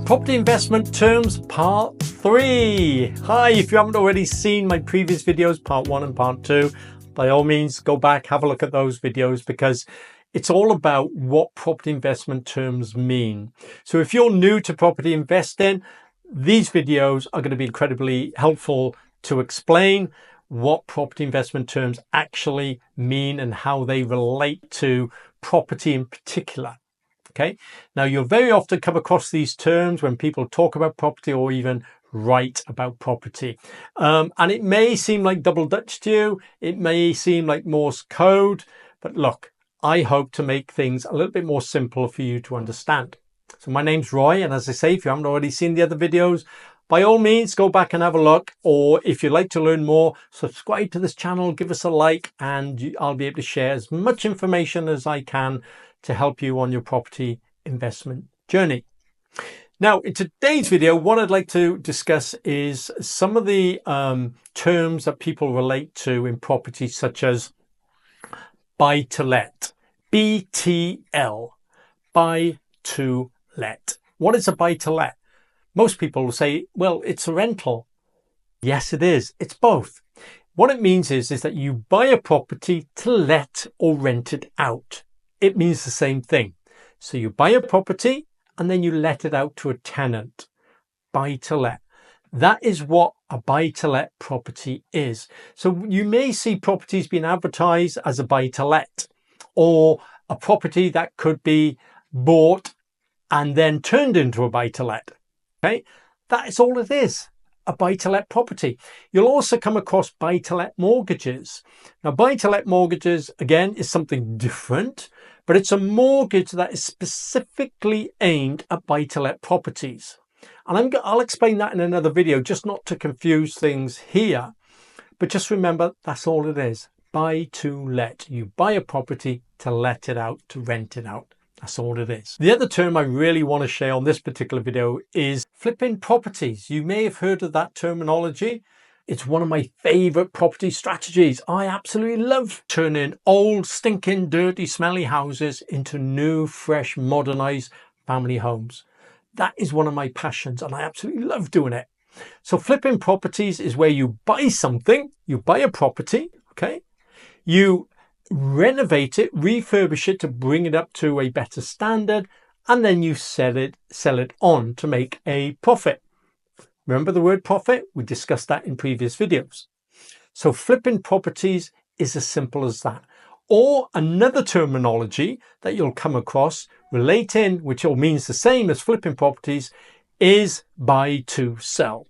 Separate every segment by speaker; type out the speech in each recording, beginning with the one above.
Speaker 1: Property investment terms part 3. Hi, if you haven't already seen my previous videos, part 1 and part 2, by all means go back, have a look at those videos, because it's all about what property investment terms mean. So if you're new to property investing, these videos are going to be incredibly helpful to explain what property investment terms actually mean and how they relate to property in particular. Okay, now you'll very often come across these terms when people talk about property or even write about property. And it may seem like double Dutch to you. It may seem like Morse code, but look, I hope to make things a little bit more simple for you to understand. So my name's Roy, and as I say, if you haven't already seen the other videos, by all means, go back and have a look. Or if you'd like to learn more, subscribe to this channel, give us a like, and I'll be able to share as much information as I can to help you on your property investment journey. Now, in today's video, what I'd like to discuss is some of the terms that people relate to in property, such as buy to let, BTL, buy to let. What is a buy to let? Most people will say, well, it's a rental. Yes, it is. It's both. What it means is that you buy a property to let or rent it out. It means the same thing. So you buy a property and then you let it out to a tenant. Buy to let. That is what a buy to let property is. So you may see properties being advertised as a buy to let, or a property that could be bought and then turned into a buy to let. Okay, that is all it is. A buy-to-let property. You'll also come across buy-to-let mortgages. Now, buy-to-let mortgages, again, is something different, but it's a mortgage that is specifically aimed at buy-to-let properties. And I'll explain that in another video, just not to confuse things here. But just remember, that's all it is. Buy-to-let. You buy a property to let it out, to rent it out. That's all it is. The other term I really want to share on this particular video is flipping properties. You may have heard of that terminology. It's one of my favorite property strategies. I absolutely love turning old, stinking, dirty, smelly houses into new, fresh, modernized family homes. That is one of my passions, and I absolutely love doing it. So flipping properties is where you buy something, you buy a property, okay? You renovate it, refurbish it to bring it up to a better standard, and then you sell it on to make a profit. Remember the word profit? We discussed that in previous videos. So flipping properties is as simple as that. Or another terminology that you'll come across relating, which all means the same as flipping properties, is buy to sell.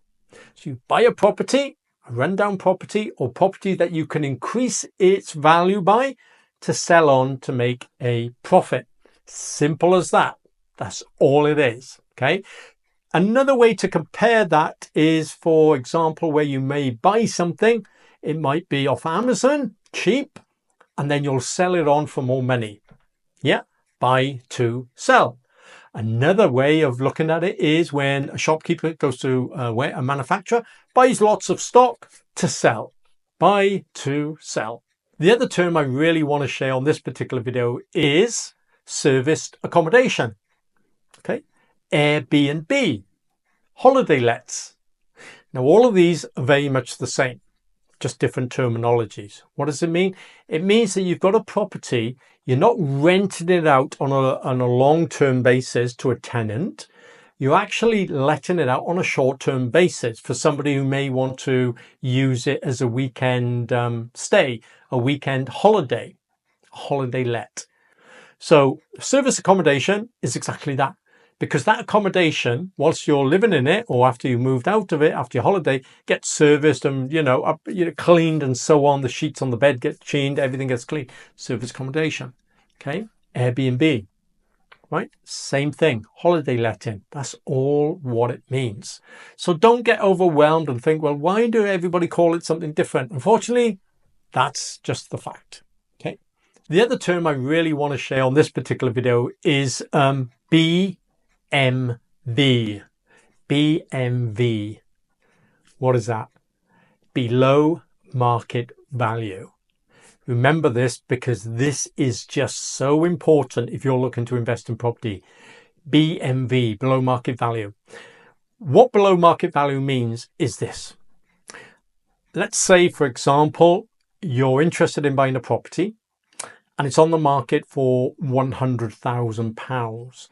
Speaker 1: So you buy a property, a rundown property, or property that you can increase its value by to sell on to make a profit. Simple as that. That's all it is. Okay. Another way to compare that is, for example, where you may buy something, it might be off Amazon, cheap, and then you'll sell it on for more money. Yeah. Buy to sell. Another way of looking at it is when a shopkeeper goes to a manufacturer, buys lots of stock to sell. Buy to sell. The other term I really want to share on this particular video is serviced accommodation. Okay, Airbnb, holiday lets. Now all of these are very much the same, just different terminologies. What does it mean? It means that you've got a property, you're not renting it out on a long-term basis to a tenant. You're actually letting it out on a short-term basis for somebody who may want to use it as a weekend stay, a weekend holiday, a holiday let. So service accommodation is exactly that, because that accommodation, whilst you're living in it or after you moved out of it, after your holiday, gets serviced and, cleaned and so on. The sheets on the bed get cleaned, everything gets cleaned. Service accommodation. Okay. Airbnb. Right? Same thing. Holiday letting. That's all what it means. So don't get overwhelmed and think, well, why do everybody call it something different? Unfortunately, that's just the fact. Okay. The other term I really want to share on this particular video is BMV. BMV. What is that? Below market value. Remember this, because this is just so important if you're looking to invest in property. BMV, below market value. What below market value means is this. Let's say, for example, you're interested in buying a property and it's on the market for £100,000.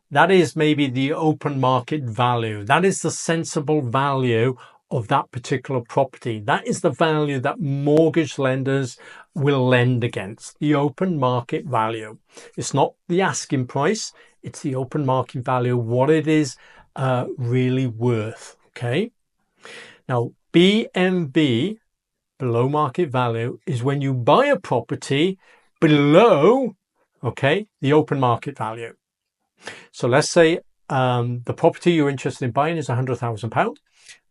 Speaker 1: That is maybe the open market value. That is the sensible value of that particular property. That is the value that mortgage lenders will lend against, the open market value. It's not the asking price, it's the open market value, what it is really worth. Okay. Now, BMV, below market value, is when you buy a property below, okay, the open market value. So let's say the property you're interested in buying is £100,000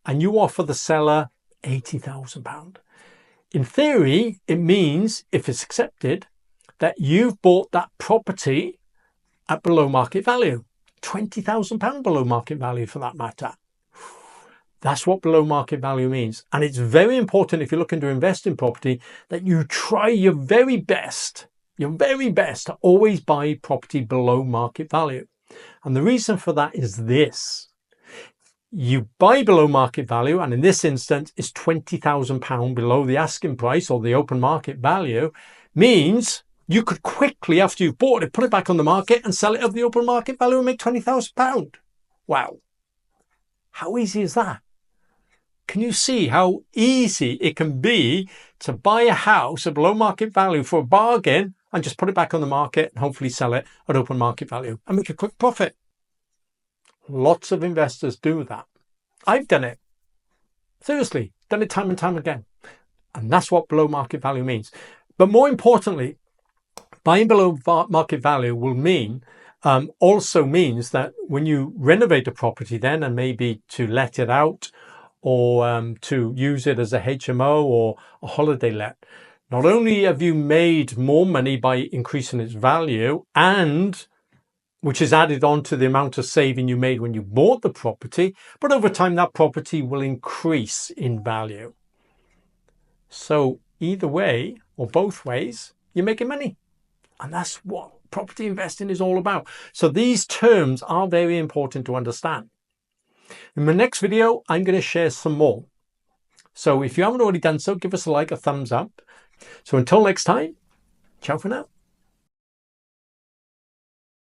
Speaker 1: and you offer the seller £80,000. In theory, it means, if it's accepted, that you've bought that property at below market value, £20,000 below market value for that matter. That's what below market value means. And it's very important, if you're looking to invest in property, that you try your very best to always buy property below market value. And the reason for that is this. You buy below market value, and in this instance, it's £20,000 below the asking price or the open market value, means you could quickly, after you've bought it, put it back on the market and sell it at the open market value and make £20,000. Wow. How easy is that? Can you see how easy it can be to buy a house at below market value for a bargain and just put it back on the market and hopefully sell it at open market value and make a quick profit? Lots of investors do that. I've done it. Seriously, done it time and time again. And that's what below market value means. But more importantly, buying below market value will mean also means that when you renovate a property then, and maybe to let it out or to use it as a HMO or a holiday let, not only have you made more money by increasing its value, and which is added on to the amount of saving you made when you bought the property, but over time that property will increase in value. So either way or both ways, you're making money. And that's what property investing is all about. So these terms are very important to understand. In my next video, I'm going to share some more. So if you haven't already done so, give us a like, a thumbs up. So until next time, ciao for now.